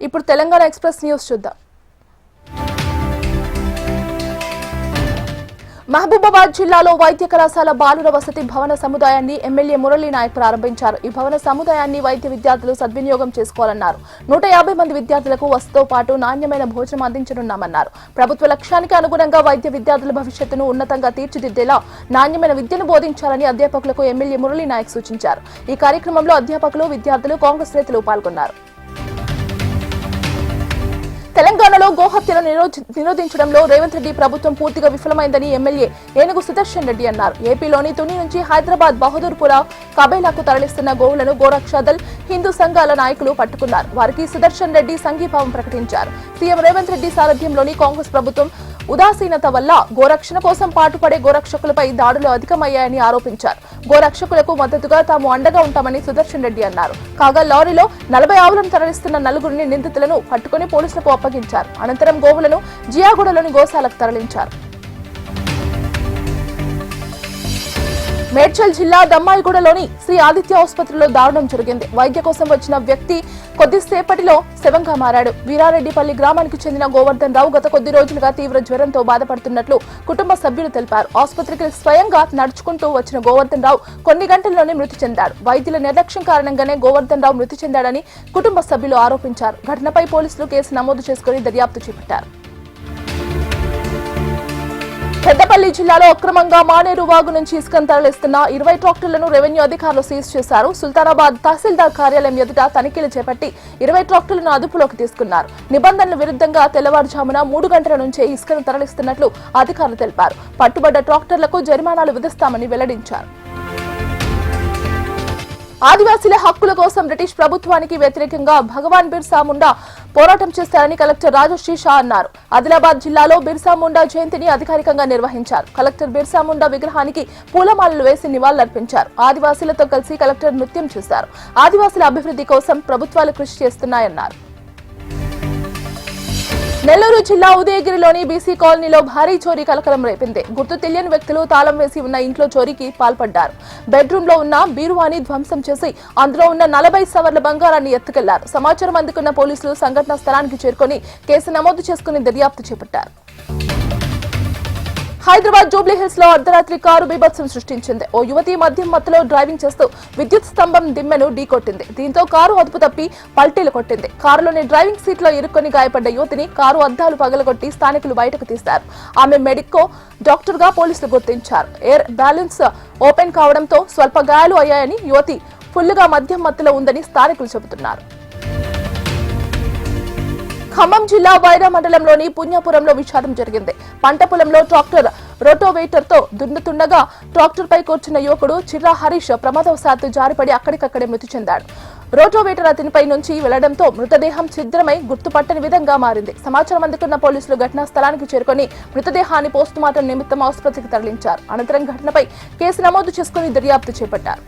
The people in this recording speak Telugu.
ఇప్పుడు తెలంగాణ ఎక్స్ప్రెస్ న్యూస్ చూద్దాం. మహబూబాబాద్ జిల్లాలో వైద్య కళాశాల బాలుర వసతి భవన సముదాయాన్ని ఎమ్మెల్యే మురళీ నాయక్ ప్రారంభించారు. ఈ భవన సముదాయాన్ని వైద్య విద్యార్థులు సద్వినియోగం చేసుకోవాలన్నారు. 150 మంది విద్యార్థులకు వసతితో పాటు నాణ్యమైన భోజనం అందించనున్నామన్నారు. ప్రభుత్వ లక్ష్యానికి అనుగుణంగా వైద్య విద్యార్థుల భవిష్యత్తును ఉన్నతంగా తీర్చిదిద్దేలా నాణ్యమైన విద్యను బోధించాలని అధ్యాపకులకు ఎమ్మెల్యే మురళీ నాయక్ సూచించారు. ఈ కార్యక్రమంలో అధ్యాపకులు, విద్యార్థులు, కాంగ్రెస్ నేతలు పాల్గొన్నారు. తెలంగాణలో గోహత్యను నిరోధించడంలో రేవంత్ రెడ్డి ప్రభుత్వం పూర్తిగా విఫలమైందని ఎమ్మెల్యే ఏనుగు సుదర్శన్ రెడ్డి అన్నారు. ఏపీలోని తుని నుంచి హైదరాబాద్ బహదూర్పుర కబేలాకు తరలిస్తున్న గోవులను గోరక్షాదల్ హిందూ సంఘాల నాయకులు పట్టుకున్నారు. వారికి సుదర్శన్ రెడ్డి సంఘీభావం ప్రకటించారు. సీఎం రేవంత్ రెడ్డి సారథ్యంలోని కాంగ్రెస్ ప్రభుత్వం ఉదాసీనత వల్ల గోరక్షణ కోసం పాటుపడే గోరక్షకులపై దాడులు అధికమయ్యాయని ఆరోపించారు. గోరక్షకులకు మద్దతుగా తాము అండగా ఉంటామని సుదర్శన్ రెడ్డి అన్నారు. కాగా లారీలో 40 ఆవులను తరలిస్తున్న 9 నిందితులను పట్టుకుని పోలీసులకు అప్పగించారు. అనంతరం గోవులను జియాగూడలోని గోశాలకు తరలించారు. మేడ్చల్ జిల్లా దమ్మాయిగూడలోని శ్రీ ఆదిత్య ఆసుపత్రిలో దారుణం జరిగింది. వైద్య కోసం వచ్చిన వ్యక్తి కొద్దిసేపటిలో శవంగా మారాడు. వీరారెడ్డిపల్లి గ్రామానికి చెందిన గోవర్ధన్ రావు గత కొద్ది రోజులుగా తీవ్ర జ్వరంతో బాధపడుతున్నట్లు కుటుంబ సభ్యులు తెలిపారు. ఆసుపత్రికి స్వయంగా నడుచుకుంటూ వచ్చిన గోవర్ధన్ రావు కొన్ని గంటల్లోనే మృతి చెందాడు. వైద్యుల నిర్లక్ష్యం కారణంగానే గోవర్ధన్ రావు మృతి చెందాడని కుటుంబ సభ్యులు ఆరోపించారు. ఘటనపై పోలీసులు కేసు నమోదు చేసుకుని దర్యాప్తు చేపట్టారు. పెద్దపల్లి జిల్లాలో అక్రమంగా మానేరు వాగు నుంచి ఇసుకను తరలిస్తున్న 20 ట్రాక్టర్లను రెవెన్యూ అధికారులు సీజ్ చేశారు. సుల్తానాబాద్ తహసీల్దార్ కార్యాలయం ఎదుట తనిఖీలు చేపట్టి 20 ట్రాక్టర్లను అదుపులోకి తీసుకున్నారు. నిబంధనల విరుద్ధంగా తెల్లవారుజామున 3 గంటల నుంచే ఇసుకను తరలిస్తున్నట్లు అధికారులు తెలిపారు. పట్టుబడ్డ ట్రాక్టర్లకు జరిమానాలు విధిస్తామని వెల్లడించారు. ఆదివాసీల హక్కుల కోసం బ్రిటిష్ ప్రభుత్వానికి వ్యతిరేకంగా భగవాన్ బిర్సా ముండా పోరాటం చేస్తారని కలెక్టర్ రాజశ్రీ షా అన్నారు. ఆదిలాబాద్ జిల్లాలో బిర్సా ముండా జయంతిని అధికారికంగా నిర్వహించారు. కలెక్టర్ బిర్సా ముండా విగ్రహానికి పూలమాలలు వేసి నివాళులర్పించారు. ఆదివాసీలతో కలిసి కలెక్టర్ నృత్యం చేశారు. ఆదివాసీల అభివృద్ధి కోసం ప్రభుత్వాలు కృషి చేస్తున్నాయన్నారు. నెల్లూరు జిల్లా ఉదయగిరిలోని బీసీ కాలనీలో భారీ చోరీ కలకలం రేపింది. గుర్తు తెలియని వ్యక్తులు తాళం వేసి ఉన్న ఇంట్లో చోరీకి పాల్పడ్డారు. బెడ్రూమ్ లో ఉన్న బీరువాని ధ్వంసం చేసి అందులో ఉన్న 40 సవర్ల బంగారాన్ని ఎత్తుకెళ్లారు. సమాచారం అందుకున్న పోలీసులు సంఘటనా స్థలానికి చేరుకుని కేసు నమోదు చేసుకుని దర్యాప్తు చేపట్టారు. హైదరాబాద్ జూబ్లీ హిల్స్ లో అర్ధరాత్రి కారు బీభత్సం సృష్టించింది. ఓ యువతి మద్యం మత్తులో డ్రైవింగ్ చేస్తూ విద్యుత్ స్తంభం దిమ్మెను ఢీకొట్టింది. దీంతో కారు అదుపు తప్పి పల్టీలు కొట్టింది. కారులోని డ్రైవింగ్ సీట్ లో ఇరుక్కొని గాయపడ్డ యువతిని కారు అద్దాలు పగలగొట్టి స్థానికులు బయటకు తీశారు. ఆమె మెడికో డాక్టర్ గా పోలీసులు గుర్తించారు. ఎయిర్ బ్యాలెన్స్ ఓపెన్ కావడంతో స్వల్ప గాయాలు అయ్యాయని, యువతి ఫుల్లుగా మద్యం మత్తులో ఉందని స్థానికులు చెబుతున్నారు. ఖమ్మం జిల్లా వైరా మండలంలోని పుణ్యాపురంలో విషాదం జరిగింది. పంట పొలంలో ట్రాక్టర్ రోటోవేటర్ తో దున్నుతుండగా ట్రాక్టర్ పై కూర్చున్న యువకుడు చిర్రా హరీష్ ప్రమాదవశాత్తు జారిపడి అక్కడికక్కడే మృతి చెందాడు. రోటోవేటర్ అతనిపై నుంచి వెళ్లడంతో మృతదేహం ఛిద్రమై గుర్తుపట్టని విధంగా మారింది. సమాచారం అందుకున్న పోలీసులు ఘటనా స్థలానికి చేరుకుని మృతదేహాన్ని పోస్టుమార్టం నిమిత్తం ఆసుపత్రికి తరలించారు. అనంతరం ఘటనపై కేసు నమోదు చేసుకుని దర్యాప్తు చేపట్టారు.